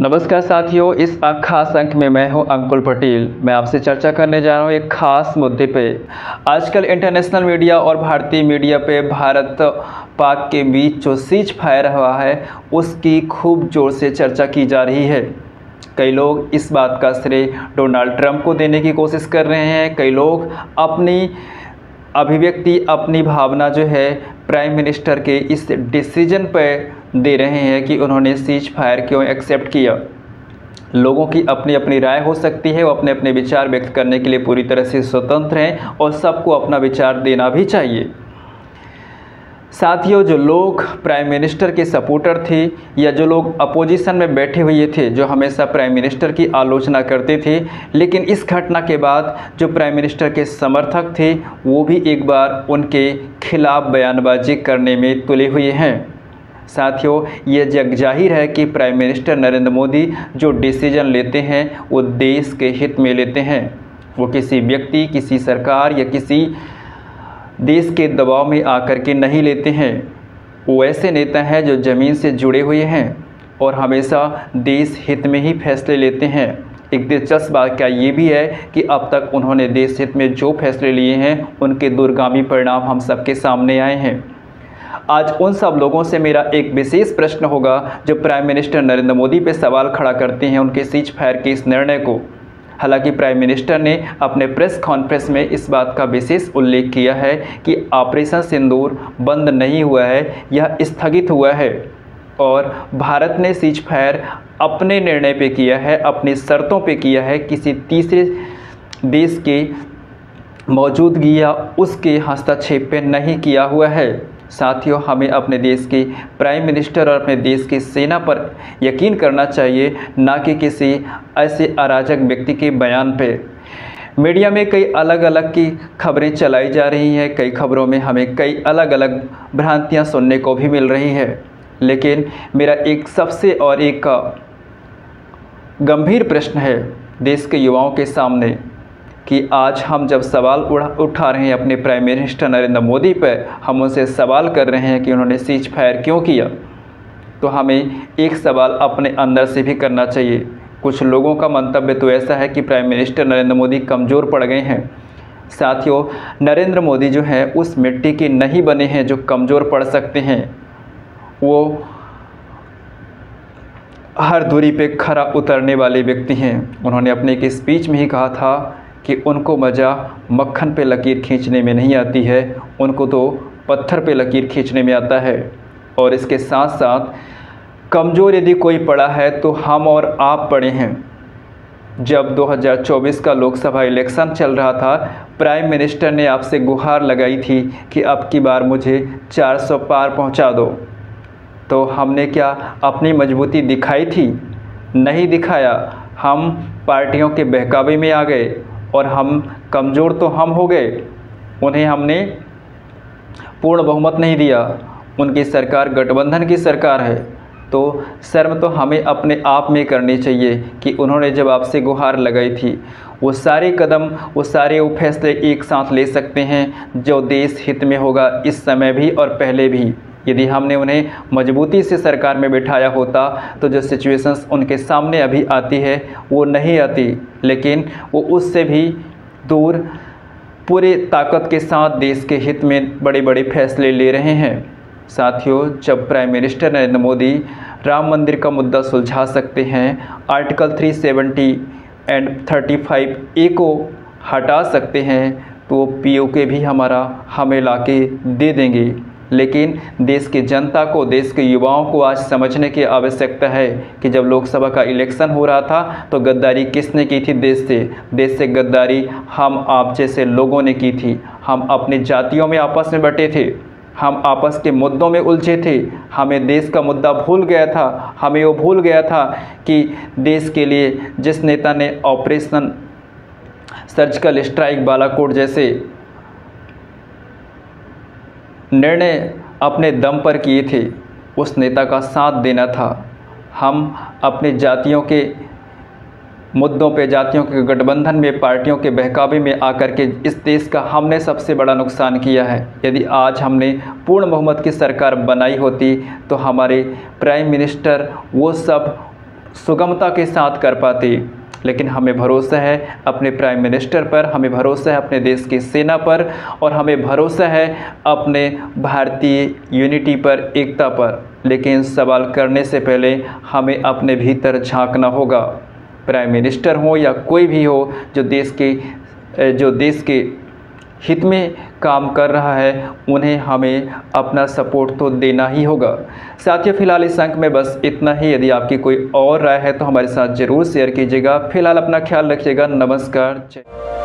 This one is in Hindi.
नमस्कार साथियों, इस खास अंक में मैं हूं अंकुल पटेल। मैं आपसे चर्चा करने जा रहा हूं एक खास मुद्दे पे। आजकल इंटरनेशनल मीडिया और भारतीय मीडिया पे भारत पाक के बीच जो सीज फायर हुआ है उसकी खूब जोर से चर्चा की जा रही है। कई लोग इस बात का श्रेय डोनाल्ड ट्रंप को देने की कोशिश कर रहे हैं। कई लोग अपनी अभिव्यक्ति, अपनी भावना जो है प्राइम मिनिस्टर के इस डिसीजन पर दे रहे हैं कि उन्होंने सीज फायर क्यों एक्सेप्ट किया। लोगों की अपनी अपनी राय हो सकती है, वो अपने अपने विचार व्यक्त करने के लिए पूरी तरह से स्वतंत्र हैं और सबको अपना विचार देना भी चाहिए। साथियों, जो लोग प्राइम मिनिस्टर के सपोर्टर थे या जो लोग अपोजिशन में बैठे हुए थे, जो हमेशा प्राइम मिनिस्टर की आलोचना करते थे, लेकिन इस घटना के बाद जो प्राइम मिनिस्टर के समर्थक थे वो भी एक बार उनके खिलाफ बयानबाजी करने में तुले हुए हैं। साथियों, ये जग जाहिर है कि प्राइम मिनिस्टर नरेंद्र मोदी जो डिसीजन लेते हैं वो देश के हित में लेते हैं। वो किसी व्यक्ति, किसी सरकार या किसी देश के दबाव में आकर के नहीं लेते हैं। वो ऐसे नेता हैं जो ज़मीन से जुड़े हुए हैं और हमेशा देश हित में ही फैसले लेते हैं। एक दिलचस्प बात क्या ये भी है कि अब तक उन्होंने देश हित में जो फैसले लिए हैं उनके दूरगामी परिणाम हम सबके सामने आए हैं। आज उन सब लोगों से मेरा एक विशेष प्रश्न होगा जो प्राइम मिनिस्टर नरेंद्र मोदी पे सवाल खड़ा करते हैं उनके सीज फायर के इस निर्णय को। हालांकि प्राइम मिनिस्टर ने अपने प्रेस कॉन्फ्रेंस में इस बात का विशेष उल्लेख किया है कि ऑपरेशन सिंदूर बंद नहीं हुआ है, यह स्थगित हुआ है और भारत ने सीज फायर अपने निर्णय पे किया है, अपनी शर्तों पे किया है, किसी तीसरे देश के मौजूदगी या उसके हस्तक्षेप पे नहीं किया हुआ है। साथियों, हमें अपने देश के प्राइम मिनिस्टर और अपने देश की सेना पर यकीन करना चाहिए, ना कि किसी ऐसे अराजक व्यक्ति के बयान पे। मीडिया में कई अलग अलग की खबरें चलाई जा रही हैं, कई खबरों में हमें कई अलग अलग भ्रांतियां सुनने को भी मिल रही हैं। लेकिन मेरा एक सबसे और एक गंभीर प्रश्न है देश के युवाओं के सामने कि आज हम जब सवाल उठा रहे हैं अपने प्राइम मिनिस्टर नरेंद्र मोदी पर, हम उनसे सवाल कर रहे हैं कि उन्होंने सीज फायर क्यों किया, तो हमें एक सवाल अपने अंदर से भी करना चाहिए। कुछ लोगों का मंतव्य तो ऐसा है कि प्राइम मिनिस्टर नरेंद्र मोदी कमज़ोर पड़ गए हैं। साथियों, नरेंद्र मोदी जो हैं उस मिट्टी के नहीं बने हैं जो कमज़ोर पड़ सकते हैं। वो हर दूरी पे खरा उतरने वाले व्यक्ति हैं। उन्होंने अपने एक स्पीच में ही कहा था कि उनको मज़ा मक्खन पे लकीर खींचने में नहीं आती है, उनको तो पत्थर पे लकीर खींचने में आता है। और इसके साथ साथ कमज़ोर यदि कोई पड़ा है तो हम और आप पड़े हैं। जब 2024 का लोकसभा इलेक्शन चल रहा था, प्राइम मिनिस्टर ने आपसे गुहार लगाई थी कि अब की बार मुझे 400 पार पहुंचा दो, तो हमने क्या अपनी मजबूती दिखाई थी? नहीं दिखाया। हम पार्टियों के बहकावे में आ गए और हम कमज़ोर तो हम हो गए। उन्हें हमने पूर्ण बहुमत नहीं दिया। उनकी सरकार गठबंधन की सरकार है, तो शर्म तो हमें अपने आप में करनी चाहिए कि उन्होंने जब आपसे गुहार लगाई थी, वो सारे कदम, वो सारे वो फैसले एक साथ ले सकते हैं जो देश हित में होगा, इस समय भी और पहले भी। यदि हमने उन्हें मजबूती से सरकार में बिठाया होता तो जो सिचुएशंस उनके सामने अभी आती है वो नहीं आती, लेकिन वो उससे भी दूर पूरे ताकत के साथ देश के हित में बड़े बड़े फैसले ले रहे हैं। साथियों, जब प्राइम मिनिस्टर नरेंद्र मोदी राम मंदिर का मुद्दा सुलझा सकते हैं, आर्टिकल 370 एंड 35A को हटा सकते हैं, तो POK भी हमें लाके दे देंगे। लेकिन देश की जनता को, देश के युवाओं को आज समझने की आवश्यकता है कि जब लोकसभा का इलेक्शन हो रहा था तो गद्दारी किसने की थी देश से? देश से गद्दारी हम आप जैसे लोगों ने की थी। हम अपनी जातियों में आपस में बटे थे, हम आपस के मुद्दों में उलझे थे, हमें देश का मुद्दा भूल गया था। हमें वो भूल गया था कि देश के लिए जिस नेता ने ऑपरेशन सर्जिकल स्ट्राइक, बालाकोट जैसे निर्णय अपने दम पर किए थे, उस नेता का साथ देना था। हम अपने जातियों के मुद्दों पे, जातियों के गठबंधन में, पार्टियों के बहकावे में आकर के इस देश का हमने सबसे बड़ा नुकसान किया है। यदि आज हमने पूर्ण बहुमत की सरकार बनाई होती तो हमारे प्राइम मिनिस्टर वो सब सुगमता के साथ कर पाते। लेकिन हमें भरोसा है अपने प्राइम मिनिस्टर पर, हमें भरोसा है अपने देश की सेना पर, और हमें भरोसा है अपने भारतीय यूनिटी पर, एकता पर। लेकिन सवाल करने से पहले हमें अपने भीतर झांकना होगा। प्राइम मिनिस्टर हो या कोई भी हो जो देश के हित में काम कर रहा है, उन्हें हमें अपना सपोर्ट तो देना ही होगा। साथियों, फिलहाल इस अंक में बस इतना ही। यदि आपकी कोई और राय है तो हमारे साथ ज़रूर शेयर कीजिएगा। फिलहाल अपना ख्याल रखिएगा। नमस्कार। जय।